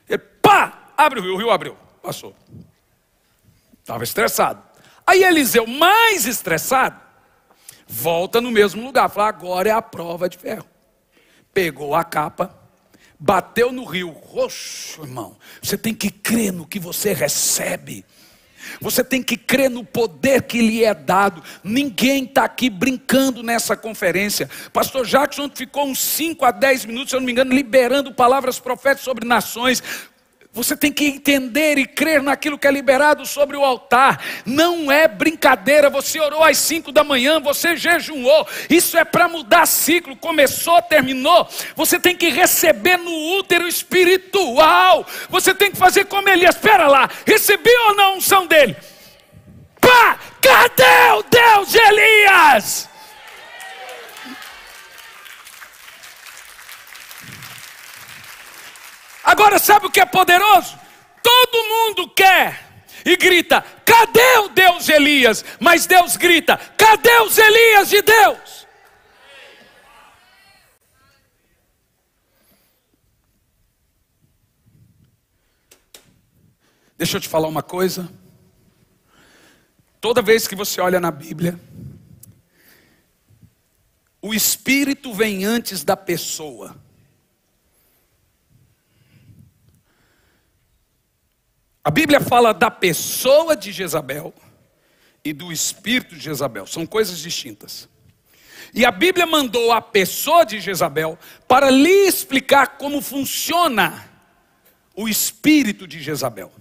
Ele, abre o rio abriu, passou. Estava estressado. Aí Eliseu, mais estressado, volta no mesmo lugar, fala, agora é a prova de ferro. Pegou a capa, bateu no rio. Roxo, irmão, você tem que crer no que você recebe. Você tem que crer no poder que lhe é dado. Ninguém está aqui brincando nessa conferência. Pastor Jackson ficou uns 5 a 10 minutos, se eu não me engano, liberando palavras proféticas sobre nações. Você tem que entender e crer naquilo que é liberado sobre o altar. Não é brincadeira. Você orou às 5 da manhã, você jejuou. Isso é para mudar ciclo. Começou, terminou. Você tem que receber no útero espiritual. Você tem que fazer como Elias. Espera lá, recebi ou não a unção dele? Cadê o Deus de Elias? Agora sabe o que é poderoso? Todo mundo quer e grita, cadê o Deus de Elias? Mas Deus grita, cadê os Elias de Deus? Deixa eu te falar uma coisa. Toda vez que você olha na Bíblia, o Espírito vem antes da pessoa. A Bíblia fala da pessoa de Jezabel e do espírito de Jezabel. São coisas distintas. E a Bíblia mandou a pessoa de Jezabel para lhe explicar como funciona o espírito de Jezabel.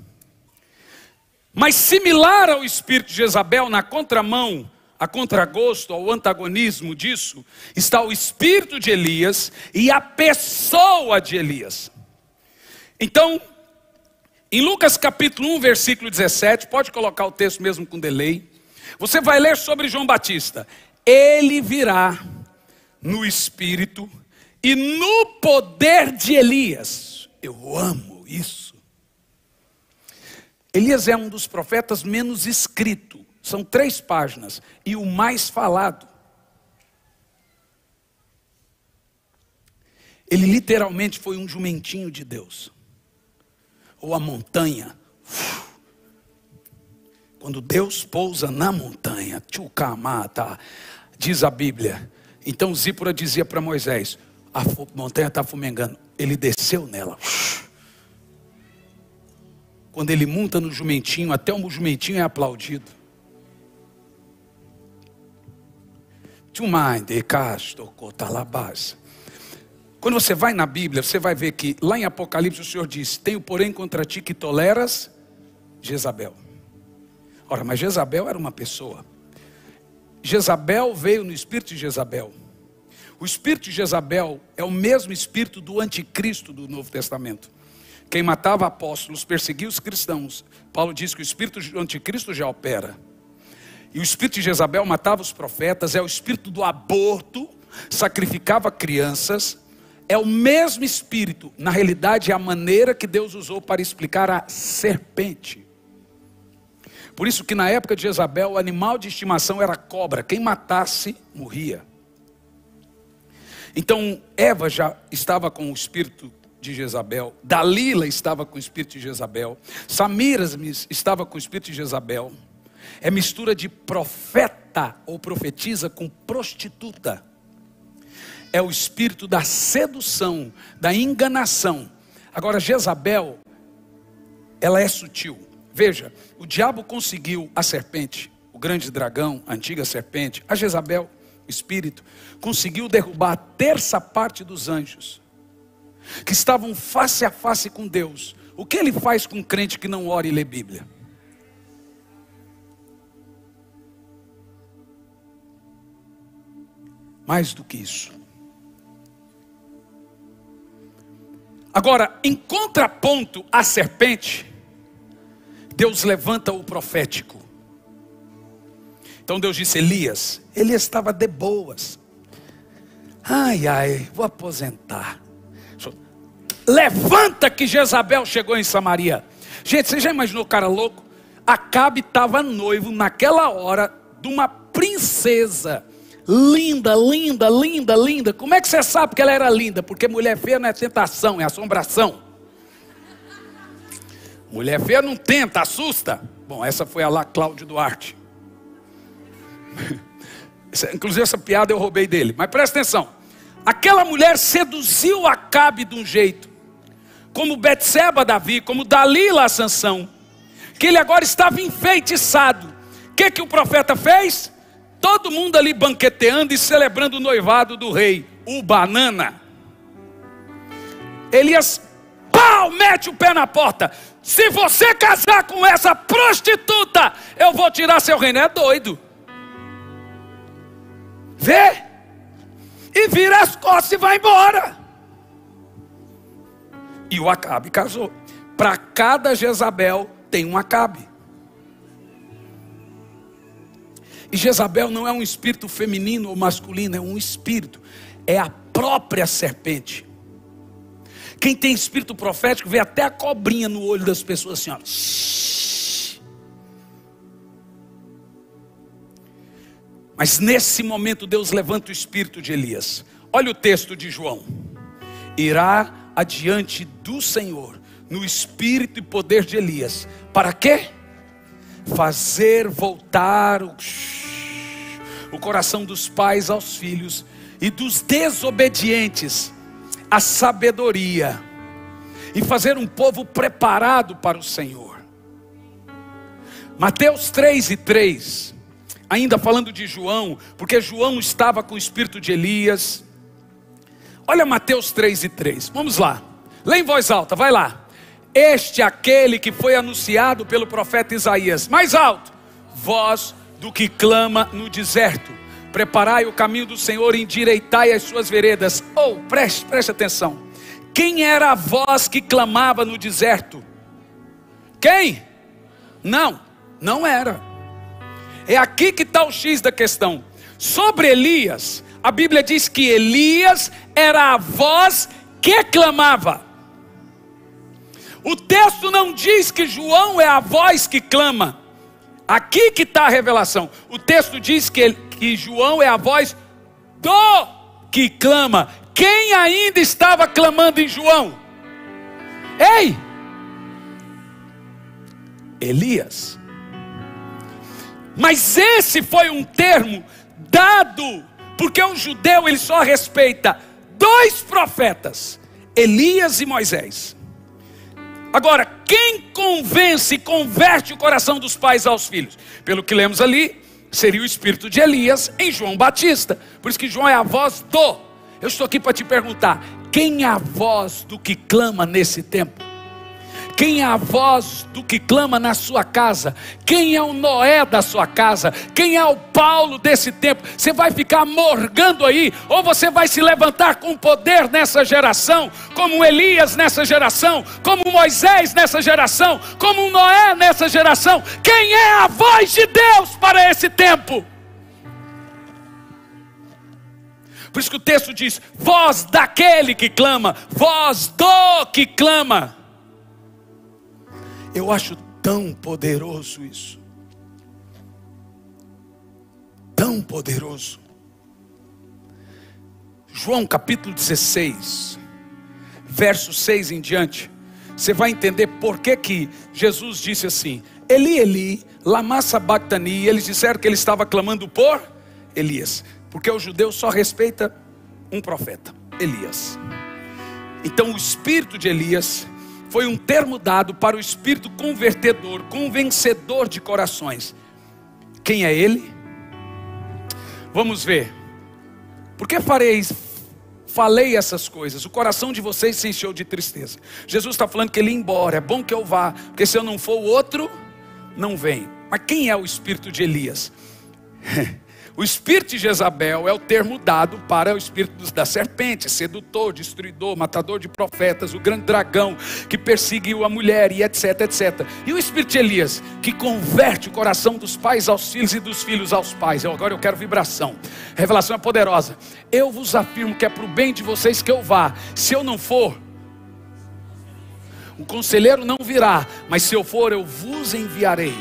Mas similar ao espírito de Jezabel, na contramão, a contragosto, ao antagonismo disso, está o espírito de Elias e a pessoa de Elias. Então, em Lucas capítulo 1, versículo 17, pode colocar o texto mesmo com delay. Você vai ler sobre João Batista. Ele virá no espírito e no poder de Elias. Eu amo isso. Elias é um dos profetas menos escrito. São 3 páginas e o mais falado. Ele literalmente foi um jumentinho de Deus. Ou a montanha. Quando Deus pousa na montanha, diz a Bíblia. Então Zípora dizia para Moisés, a montanha está fumegando. Ele desceu nela. Quando ele monta no jumentinho, até o jumentinho é aplaudido. Quando você vai na Bíblia, você vai ver que lá em Apocalipse o Senhor diz, tenho porém contra ti que toleras Jezabel. Ora, mas Jezabel era uma pessoa. Jezabel veio no espírito de Jezabel. O espírito de Jezabel é o mesmo espírito do anticristo do Novo Testamento. Quem matava apóstolos, perseguia os cristãos. Paulo diz que o espírito do anticristo já opera. E o espírito de Jezabel matava os profetas, é o espírito do aborto, sacrificava crianças. É o mesmo espírito, na realidade é a maneira que Deus usou para explicar a serpente. Por isso que na época de Jezabel, o animal de estimação era a cobra, quem matasse morria. Então Eva já estava com o espírito de Jezabel, Dalila estava com o espírito de Jezabel, Samiras estava com o espírito de Jezabel. É mistura de profeta ou profetiza com prostituta. É o espírito da sedução, da enganação. Agora Jezabel, ela é sutil. Veja, o diabo conseguiu a serpente, o grande dragão, a antiga serpente, a Jezabel, o espírito, conseguiu derrubar a terça parte dos anjos, que estavam face a face com Deus. O que ele faz com um crente que não ora e lê Bíblia? Mais do que isso. Agora, em contraponto à serpente, Deus levanta o profético. Então Deus disse: Elias estava de boas. Ai, vou aposentar. Levanta que Jezabel chegou em Samaria. Gente, você já imaginou o cara louco? Acabe estava noivo naquela hora de uma princesa. Linda, linda, linda, linda. Como é que você sabe que ela era linda? Porque mulher feia não é tentação, é assombração. Mulher feia não tenta, assusta. Bom, essa foi a lá Cláudio Duarte. Inclusive essa piada eu roubei dele. Mas presta atenção. Aquela mulher seduziu Acabe de um jeito, como Betseba Davi, como Dalila a Sansão, que ele agora estava enfeitiçado. O que o profeta fez? Todo mundo ali banqueteando e celebrando o noivado do rei, o banana. Elias, pau, mete o pé na porta. Se você casar com essa prostituta, eu vou tirar seu reino. É doido. Vê? E vira as costas e vai embora. E o Acabe casou. Para cada Jezabel tem um Acabe. E Jezabel não é um espírito feminino ou masculino, é um espírito. É a própria serpente. Quem tem espírito profético vê até a cobrinha no olho das pessoas assim, ó. Mas nesse momento Deus levanta o espírito de Elias. Olha o texto de João. Irá adiante do Senhor no espírito e poder de Elias. Para quê? Fazer voltar o coração dos pais aos filhos e dos desobedientes à sabedoria, e fazer um povo preparado para o Senhor. Mateus 3:3, ainda falando de João, porque João estava com o espírito de Elias. Olha Mateus 3:3, vamos lá, lê em voz alta, vai lá. Este é aquele que foi anunciado pelo profeta Isaías. Mais alto: voz do que clama no deserto, preparai o caminho do Senhor, endireitai as suas veredas. Preste atenção. Quem era a voz que clamava no deserto? Quem? Não era. É aqui que está o X da questão. Sobre Elias, a Bíblia diz que Elias era a voz que clamava. O texto não diz que João é a voz que clama. Aqui que está a revelação. O texto diz que João é a voz do que clama. Quem ainda estava clamando em João? Ei! Elias. Mas esse foi um termo dado, porque o judeu ele só respeita dois profetas, Elias e Moisés. Agora, quem convence e converte o coração dos pais aos filhos? Pelo que lemos ali, seria o espírito de Elias em João Batista. Por isso que João é a voz do. Eu estou aqui para te perguntar: quem é a voz do que clama nesse tempo? Quem é a voz do que clama na sua casa? Quem é o Noé da sua casa? Quem é o Paulo desse tempo? Você vai ficar morgando aí? Ou você vai se levantar com poder nessa geração? Como Elias nessa geração? Como Moisés nessa geração? Como Noé nessa geração? Quem é a voz de Deus para esse tempo? Por isso que o texto diz: voz daquele que clama, voz do que clama. Eu acho tão poderoso isso. Tão poderoso. João capítulo 16, verso 6 em diante. Você vai entender por que Jesus disse assim: Eli, Eli, lama sabachthani. E eles disseram que ele estava clamando por Elias. Porque o judeu só respeita um profeta, Elias. Então o espírito de Elias foi um termo dado para o espírito convertedor, convencedor de corações. Quem é ele? Vamos ver. Por que falei essas coisas? O coração de vocês se encheu de tristeza. Jesus está falando que ele ia embora. É bom que eu vá, porque se eu não for, o outro não vem. Mas quem é o espírito de Elias? O espírito de Jezabel é o termo dado para o espírito da serpente, sedutor, destruidor, matador de profetas, o grande dragão que perseguiu a mulher e etc, etc. E o espírito de Elias, que converte o coração dos pais aos filhos e dos filhos aos pais. Agora eu quero vibração. A revelação é poderosa. Eu vos afirmo que é para o bem de vocês que eu vá. Se eu não for, o conselheiro não virá, mas se eu for, eu vos enviarei.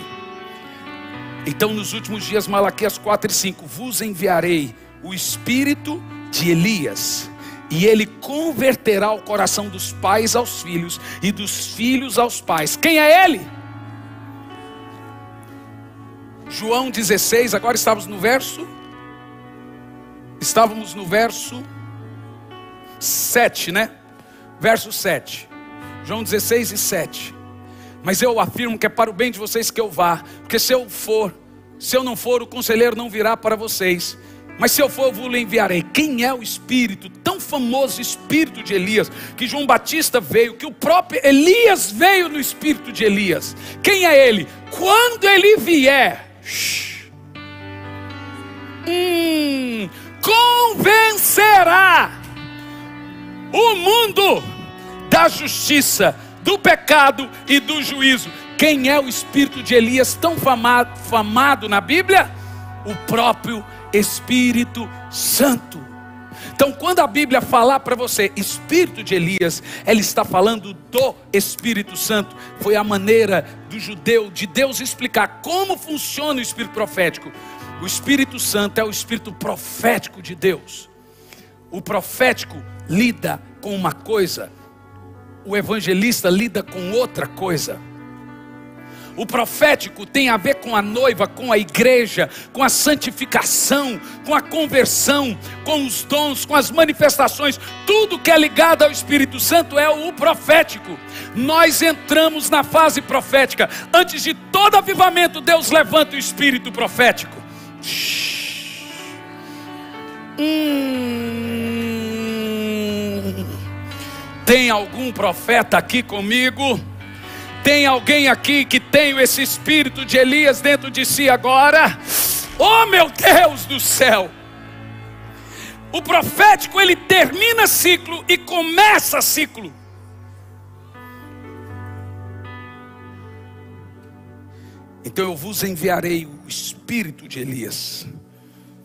Então nos últimos dias, Malaquias 4 e 5, vos enviarei o espírito de Elias, e ele converterá o coração dos pais aos filhos, e dos filhos aos pais. Quem é ele? João 16, agora estávamos no verso 7, né? Verso 7, João 16 e 7. Mas eu afirmo que é para o bem de vocês que eu vá, porque se eu não for, o conselheiro não virá para vocês, mas se eu for, eu vos enviarei. Quem é o espírito, tão famoso espírito de Elias, que João Batista veio, que o próprio Elias veio no espírito de Elias? Quem é ele? Quando ele vier, convencerá o mundo da justiça, do pecado e do juízo. Quem é o espírito de Elias tão famado na Bíblia? O próprio Espírito Santo. Então quando a Bíblia falar para você espírito de Elias, ela está falando do Espírito Santo. Foi a maneira do judeu, de Deus explicar como funciona o espírito profético. O Espírito Santo é o espírito profético de Deus. O profético lida com uma coisa, o evangelista lida com outra coisa. O profético tem a ver com a noiva, com a igreja, com a santificação, com a conversão, com os dons, com as manifestações. Tudo que é ligado ao Espírito Santo é o profético. Nós entramos na fase profética. Antes de todo avivamento, Deus levanta o espírito profético. Tem algum profeta aqui comigo? Tem alguém aqui que tem esse espírito de Elias dentro de si agora? Oh meu Deus do céu! O profético, ele termina ciclo e começa ciclo. Então eu vos enviarei o espírito de Elias.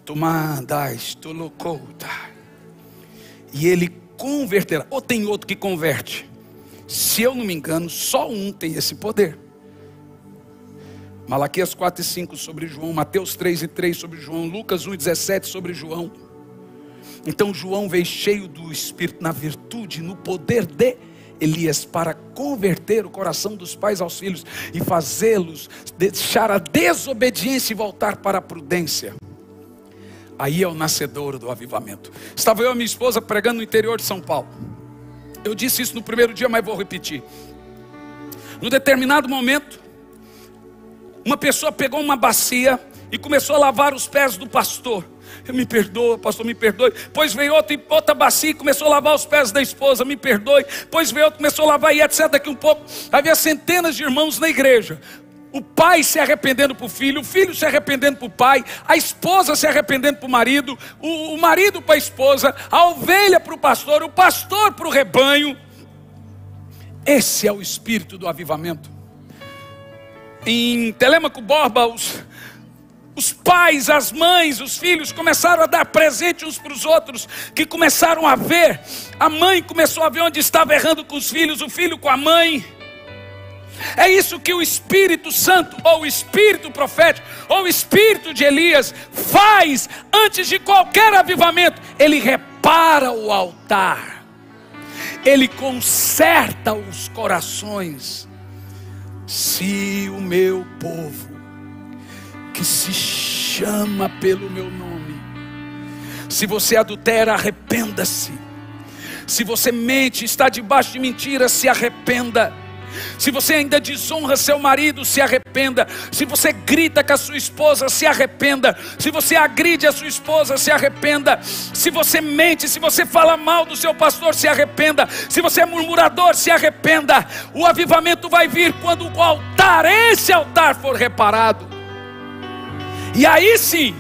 Tomandais, tolocouta. E ele converterá. Ou tem outro que converte? Se eu não me engano, só um tem esse poder. Malaquias 4 e 5 sobre João, Mateus 3 e 3 sobre João, Lucas 1 e 17 sobre João. Então João veio cheio do Espírito, na virtude, no poder de Elias, para converter o coração dos pais aos filhos e fazê-los deixar a desobediência e voltar para a prudência. Aí é o nascedouro do avivamento. Estava eu e minha esposa pregando no interior de São Paulo. Eu disse isso no primeiro dia, mas vou repetir. Num determinado momento, uma pessoa pegou uma bacia e começou a lavar os pés do pastor. Me perdoa, pastor, me perdoe. Pois veio outra bacia e começou a lavar os pés da esposa. Me perdoe. Pois veio outro, começou a lavar e etc. Daqui um pouco havia centenas de irmãos na igreja. O pai se arrependendo para o filho se arrependendo para o pai, a esposa se arrependendo para o marido para a esposa, a ovelha para o pastor para o rebanho. Esse é o espírito do avivamento. Em Telêmaco Borba, os pais, as mães, os filhos começaram a dar presente uns para os outros, que começaram a ver. A mãe começou a ver onde estava errando com os filhos, o filho com a mãe. É isso que o Espírito Santo, ou o Espírito profético, ou o Espírito de Elias faz antes de qualquer avivamento. Ele repara o altar, ele conserta os corações. Se o meu povo, que se chama pelo meu nome, se você adultera, arrependa-se. Se você mente, está debaixo de mentira, se arrependa. Se você ainda desonra seu marido, se arrependa. Se você grita com a sua esposa, se arrependa. Se você agride a sua esposa, se arrependa. Se você mente, se você fala mal do seu pastor, se arrependa. Se você é murmurador, se arrependa. O avivamento vai vir quando o altar, esse altar for reparado. E aí sim,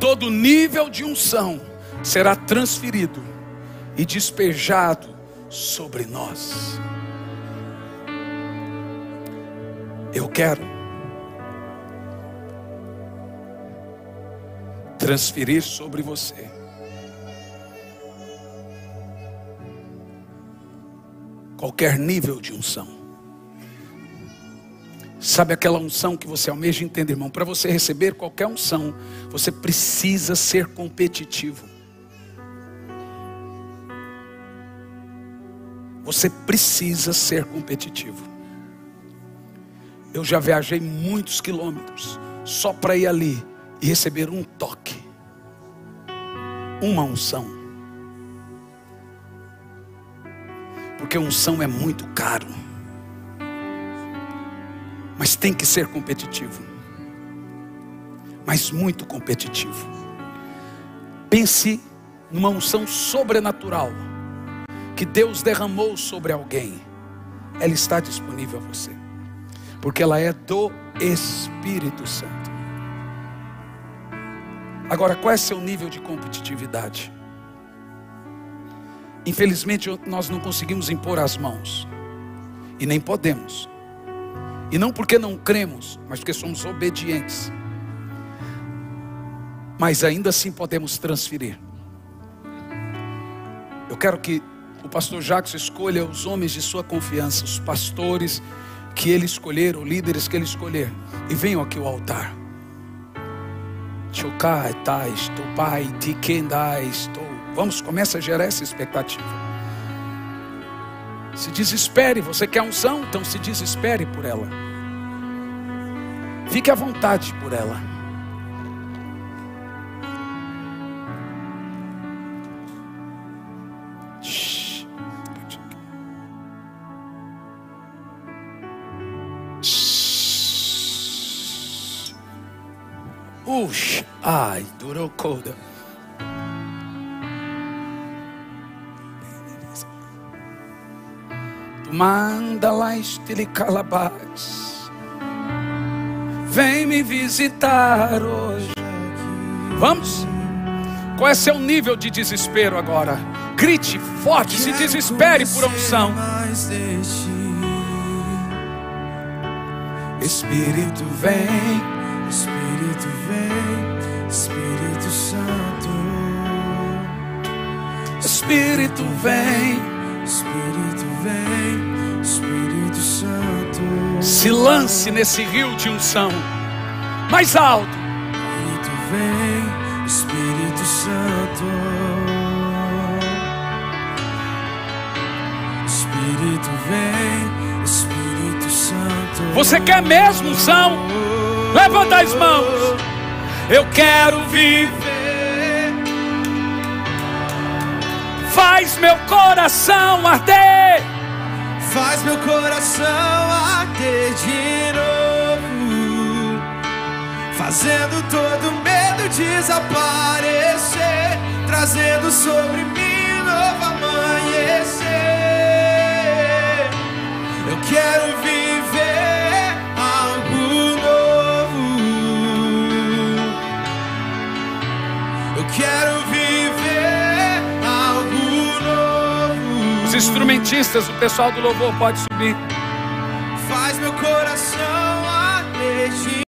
todo nível de unção será transferido e despejado sobre nós. Eu quero transferir sobre você qualquer nível de unção. Sabe aquela unção que você almeja? Entender, irmão, para você receber qualquer unção, você precisa ser competitivo. Você precisa ser competitivo. Eu já viajei muitos quilômetros só para ir ali e receber um toque, uma unção. Porque unção é muito caro, mas tem que ser competitivo, mas muito competitivo. Pense numa unção sobrenatural que Deus derramou sobre alguém. Ela está disponível a você, porque ela é do Espírito Santo. Agora, qual é seu nível de competitividade? Infelizmente nós não conseguimos impor as mãos, e nem podemos, e não porque não cremos, mas porque somos obedientes. Mas ainda assim podemos transferir. Eu quero que o pastor Jackson escolha os homens de sua confiança, os pastores que ele escolher, ou líderes que ele escolher, e venham aqui ao altar. Vamos, começa a gerar essa expectativa. Se desespere. Você quer unção? Então se desespere por ela. Fique à vontade por ela. Ai, durou coda. Tu manda lá esticalabás. Vem me visitar hoje. Vamos? Qual é seu nível de desespero agora? Grite forte, se desespere por unção. Espírito vem. Espírito vem, Espírito Santo. Espírito vem, Espírito vem, Espírito Santo. Se lance nesse rio de unção. Mais alto. Espírito vem, Espírito Santo. Espírito vem, Espírito Santo. Você quer mesmo unção? Levanta as mãos. Eu quero viver. Faz meu coração arder. Faz meu coração arder de novo, fazendo todo medo desaparecer, trazendo sobre mim novo amanhecer. Eu quero viver algo novo. Eu quero viver algo novo. Os instrumentistas, o pessoal do louvor pode subir. Faz meu coração arder de